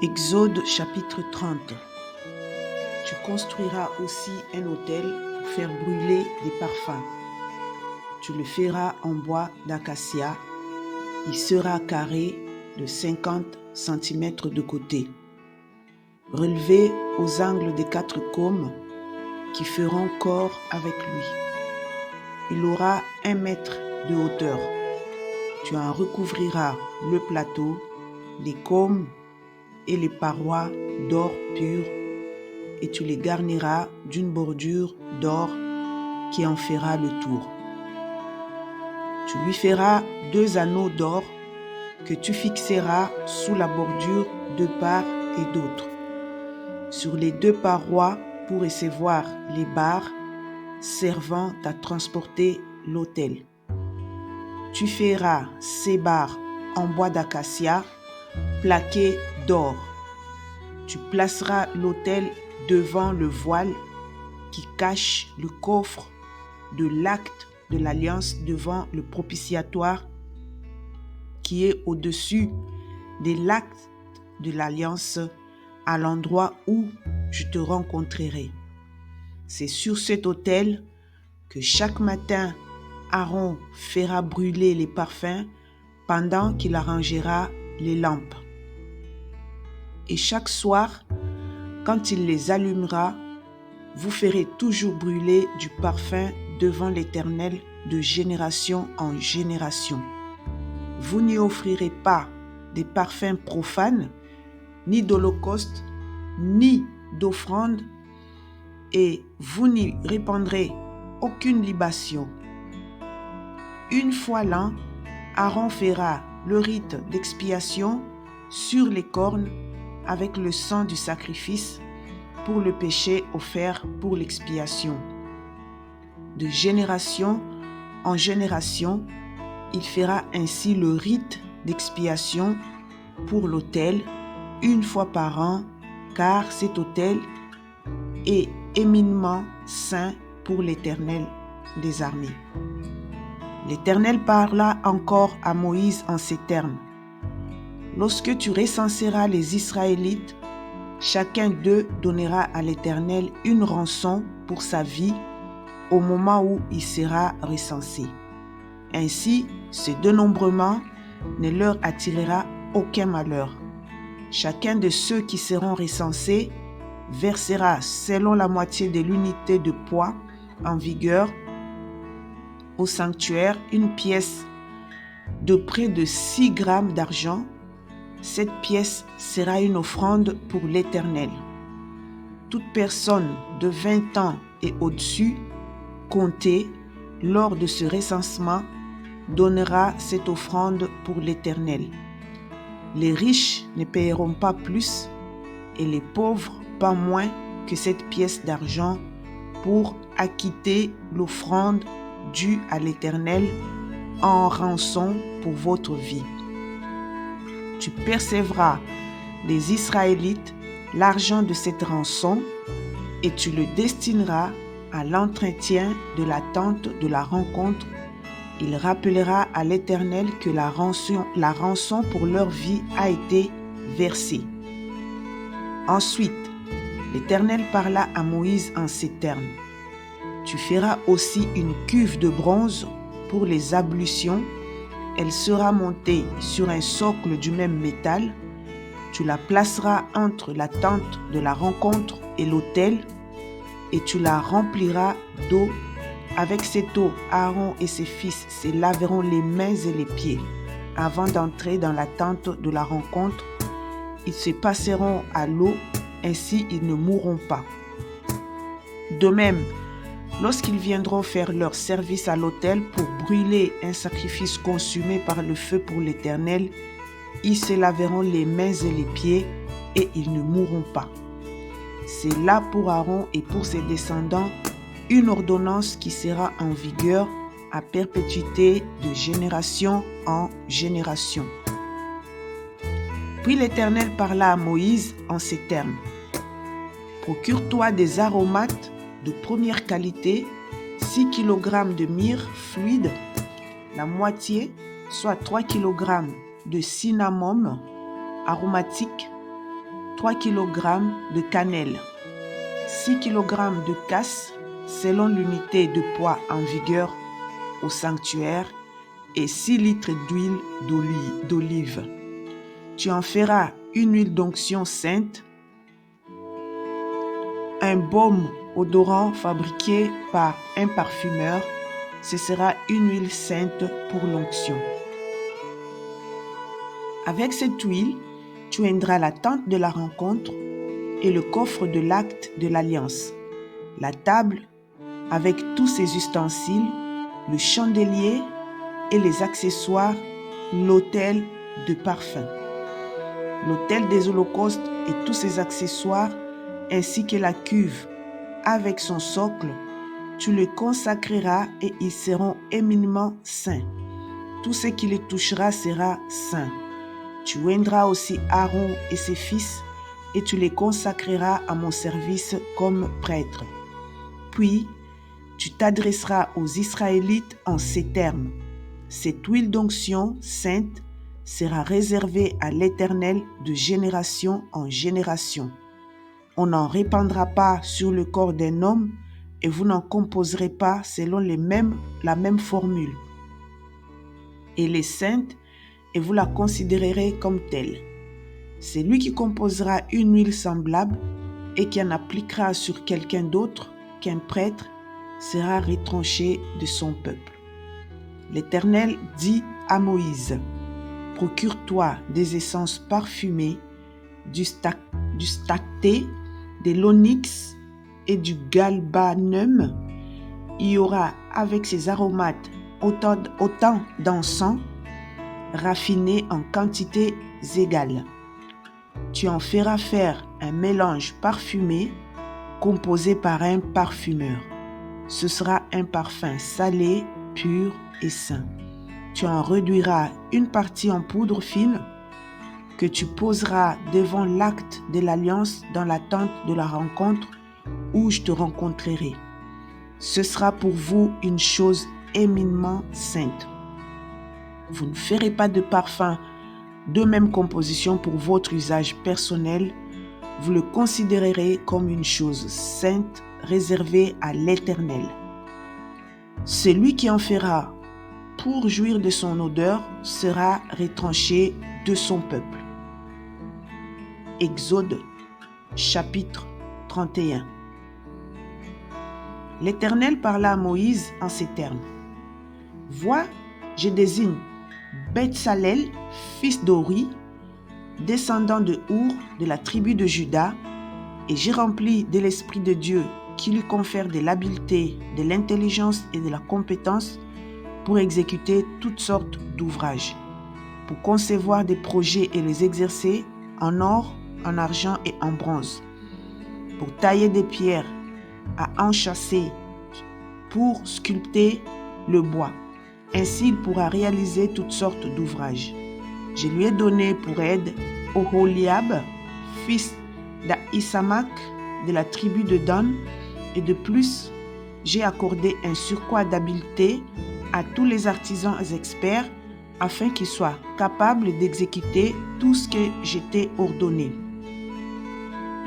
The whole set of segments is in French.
Exode chapitre 30. Tu construiras aussi un autel pour faire brûler des parfums. Tu le feras en bois d'acacia. Il sera carré de 50 cm de côté, relevé aux angles des 4 cônes qui feront corps avec lui. Il aura 1 mètre de hauteur. Tu en recouvriras le plateau, les cônes et les parois d'or pur, et tu les garniras d'une bordure d'or qui en fera le tour. Tu lui feras 2 anneaux d'or que tu fixeras sous la bordure de part et d'autre, sur les 2 parois pour recevoir les barres servant à transporter l'autel. Tu feras ces barres en bois d'acacia plaqué d'or. Tu placeras l'autel devant le voile qui cache le coffre de l'acte de l'alliance devant le propitiatoire qui est au-dessus de l'acte de l'alliance à l'endroit où je te rencontrerai. C'est sur cet autel que chaque matin Aaron fera brûler les parfums pendant qu'il arrangera les lampes. Et chaque soir, quand il les allumera, vous ferez toujours brûler du parfum devant l'Éternel de génération en génération. Vous n'y offrirez pas des parfums profanes, ni d'holocauste, ni d'offrande, et vous n'y répandrez aucune libation. Une fois l'an, Aaron fera le rite d'expiation sur les cornes avec le sang du sacrifice pour le péché offert pour l'expiation. De génération en génération, il fera ainsi le rite d'expiation pour l'autel une fois par an, car cet autel est éminemment saint pour l'Éternel des armées. L'Éternel parla encore à Moïse en ces termes. Lorsque tu recenseras les Israélites, chacun d'eux donnera à l'Éternel une rançon pour sa vie au moment où il sera recensé. Ainsi, ce dénombrement ne leur attirera aucun malheur. Chacun de ceux qui seront recensés versera selon la moitié de l'unité de poids en vigueur au sanctuaire une pièce de près de 6 grammes d'argent. Cette pièce sera une offrande pour l'Éternel. Toute personne de 20 ans et au-dessus, comptée lors de ce recensement, donnera cette offrande pour l'Éternel. Les riches ne paieront pas plus et les pauvres pas moins que cette pièce d'argent pour acquitter l'offrande due à l'Éternel en rançon pour votre vie. Tu percevras des Israélites l'argent de cette rançon et tu le destineras à l'entretien de la tente de la rencontre. Il rappellera à l'Éternel que la rançon pour leur vie a été versée. Ensuite, l'Éternel parla à Moïse en ces termes. Tu feras aussi une cuve de bronze pour les ablutions. Elle sera montée sur un socle du même métal. Tu la placeras entre la tente de la rencontre et l'autel et tu la rempliras d'eau. Avec cette eau, Aaron et ses fils se laveront les mains et les pieds avant d'entrer dans la tente de la rencontre. Ils se passeront à l'eau, ainsi ils ne mourront pas. De même, lorsqu'ils viendront faire leur service à l'autel pour brûler un sacrifice consumé par le feu pour l'Éternel, ils se laveront les mains et les pieds et ils ne mourront pas. C'est là pour Aaron et pour ses descendants une ordonnance qui sera en vigueur à perpétuité de génération en génération. Puis l'Éternel parla à Moïse en ces termes. Procure-toi des aromates de première qualité, 6 kg de myrrhe fluide, la moitié, soit 3 kg de cinnamome aromatique, 3 kg de cannelle, 6 kg de casse selon l'unité de poids en vigueur au sanctuaire et 6 litres d'huile d'olive. Tu en feras une huile d'onction sainte, un baume odorant fabriqué par un parfumeur. Ce sera une huile sainte pour l'onction. Avec cette huile, tu oindras la tente de la rencontre et le coffre de l'acte de l'alliance, la table avec tous ses ustensiles, le chandelier et les accessoires, l'autel de parfum, l'autel des holocaustes et tous ses accessoires, ainsi que la cuve avec son socle. Tu les consacreras et ils seront éminemment saints. Tout ce qui les touchera sera saint. Tu oindras aussi Aaron et ses fils et tu les consacreras à mon service comme prêtres. Puis, tu t'adresseras aux Israélites en ces termes. Cette huile d'onction sainte sera réservée à l'Éternel de génération en génération. On n'en répandra pas sur le corps d'un homme et vous n'en composerez pas selon la même formule. Elle est sainte et vous la considérerez comme telle. C'est lui qui composera une huile semblable et qui en appliquera sur quelqu'un d'autre qu'un prêtre sera retranché de son peuple. L'Éternel dit à Moïse, « Procure-toi des essences parfumées, du stacté, de l'onyx et du galbanum. Il y aura avec ces aromates autant d'encens raffinés en quantités égales. Tu en feras faire un mélange parfumé composé par un parfumeur. Ce sera un parfum salé, pur et sain. Tu en réduiras une partie en poudre fine que tu poseras devant l'acte de l'alliance dans la tente de la rencontre où je te rencontrerai. Ce sera pour vous une chose éminemment sainte. Vous ne ferez pas de parfum de même composition pour votre usage personnel. Vous le considérerez comme une chose sainte réservée à l'Éternel. Celui qui en fera pour jouir de son odeur sera retranché de son peuple. Exode chapitre 31. L'Éternel parla à Moïse en ces termes. Vois, je désigne Betsalel, fils d'Ori, descendant de Our, de la tribu de Juda, et j'ai rempli de l'Esprit de Dieu qui lui confère de l'habileté, de l'intelligence et de la compétence pour exécuter toutes sortes d'ouvrages, pour concevoir des projets et les exercer en or, en argent et en bronze, pour tailler des pierres à enchâsser, pour sculpter le bois. Ainsi, il pourra réaliser toutes sortes d'ouvrages. Je lui ai donné pour aide Oholiab, fils d'Ahisamach, de la tribu de Dan, et de plus, j'ai accordé un surcroît d'habileté à tous les artisans experts afin qu'ils soient capables d'exécuter tout ce que je t'ai ordonné.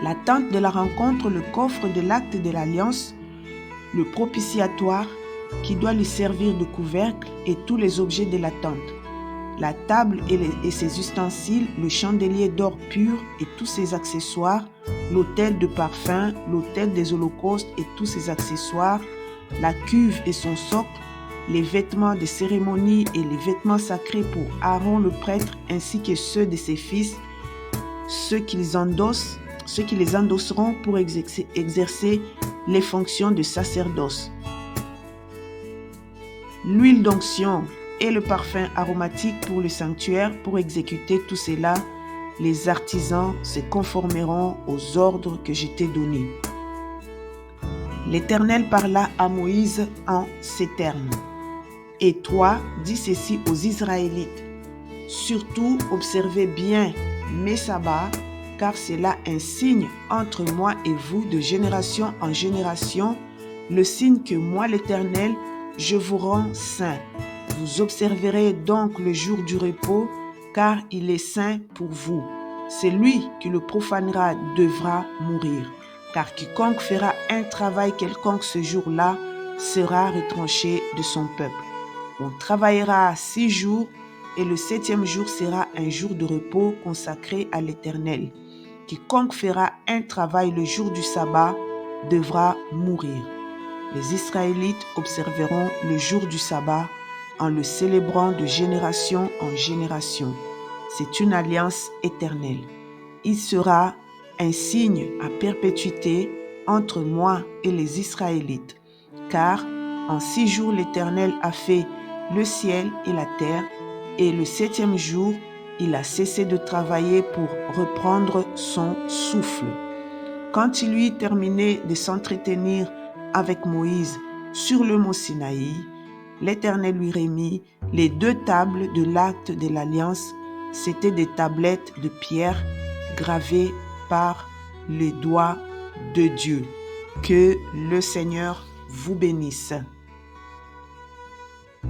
La tente de la rencontre, le coffre de l'acte de l'alliance, le propitiatoire qui doit lui servir de couvercle et tous les objets de la tente, la table et ses ustensiles, le chandelier d'or pur et tous ses accessoires, l'autel de parfum, l'autel des holocaustes et tous ses accessoires, la cuve et son socle, les vêtements de cérémonie et les vêtements sacrés pour Aaron le prêtre ainsi que ceux de ses fils, ceux qui les endosseront pour exercer les fonctions de sacerdoce. L'huile d'onction et le parfum aromatique pour le sanctuaire. Pour exécuter tout cela, les artisans se conformeront aux ordres que je t'ai donnés. L'Éternel parla à Moïse en ces termes. Et toi, dis ceci aux Israélites. Surtout, observez bien mes sabbats, car c'est là un signe entre moi et vous de génération en génération, le signe que moi, l'Éternel, je vous rends saint. Vous observerez donc le jour du repos, car il est saint pour vous. celui qui le profanera devra mourir. Car quiconque fera un travail quelconque ce jour-là sera retranché de son peuple. On travaillera 6 jours et le 7e jour sera un jour de repos consacré à l'Éternel. Quiconque fera un travail le jour du sabbat devra mourir. Les Israélites observeront le jour du sabbat en le célébrant de génération en génération. C'est une alliance éternelle. Il sera un signe à perpétuité entre moi et les Israélites, car en 6 jours l'Éternel a fait le ciel et la terre, et le 7e jour, il a cessé de travailler pour reprendre son souffle. Quand il eut terminé de s'entretenir avec Moïse sur le mont Sinaï, l'Éternel lui remit les 2 tables de l'acte de l'alliance. C'étaient des tablettes de pierre gravées par les doigts de Dieu. Que le Seigneur vous bénisse.